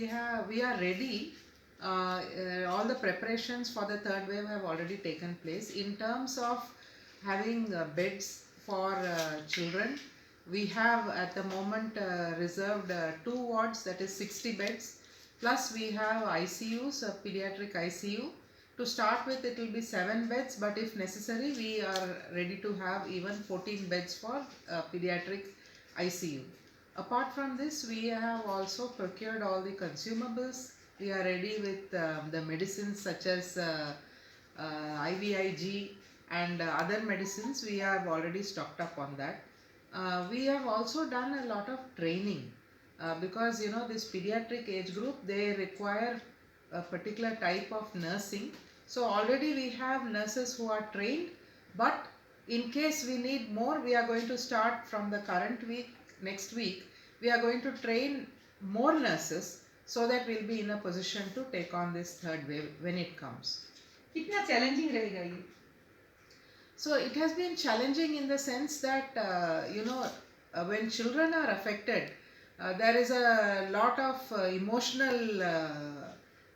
we are ready. All the preparations for the third wave have already taken place. In terms of having beds for children, we have at the moment reserved two wards, that is 60 beds. Plus we have ICUs, a pediatric ICU. To start with, it will be 7 beds, but if necessary, we are ready to have even 14 beds for pediatric ICU. Apart from this, we have also procured all the consumables. We are ready with the medicines such as IVIG and other medicines. We have already stocked up on that. We have also done a lot of training because this pediatric age group, they require a particular type of nursing. So already we have nurses who are trained, but in case we need more, we are going to start from the current week. Next week we are going to train more nurses so that we'll be in a position to take on this third wave when it comes. कितना challenging रहेगा ये? So it has been challenging in the sense that when children are affected, there is a lot of emotional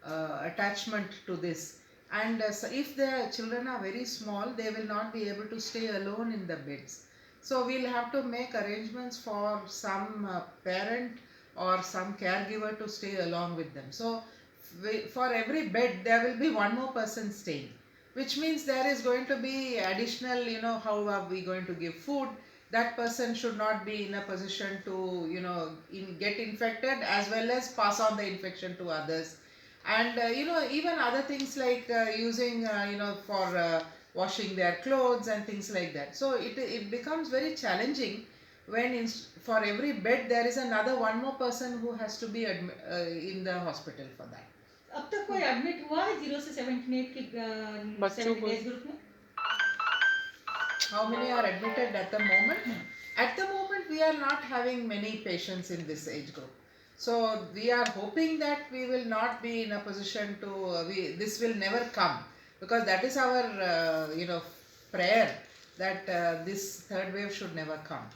attachment to this. And so if the children are very small, they will not be able to stay alone in the beds. So we'll have to make arrangements for some parent or some caregiver to stay along with them. So for every bed, there will be one more person staying, which means there is going to be additional, how are we going to give food? That person should not be in a position to get infected as well as pass on the infection to others. And even other things like using for washing their clothes and things like that. So it becomes very challenging when for every bed there is another one more person who has to be in the hospital for that. अब तक कोई admit हुआ है 0 से 78 के बच्चों को? Age group में? How many are admitted at the moment? At the moment, we are not having many patients in this age group. So we are hoping that we will not be in a position to, this will never come, because that is our, prayer that this third wave should never come.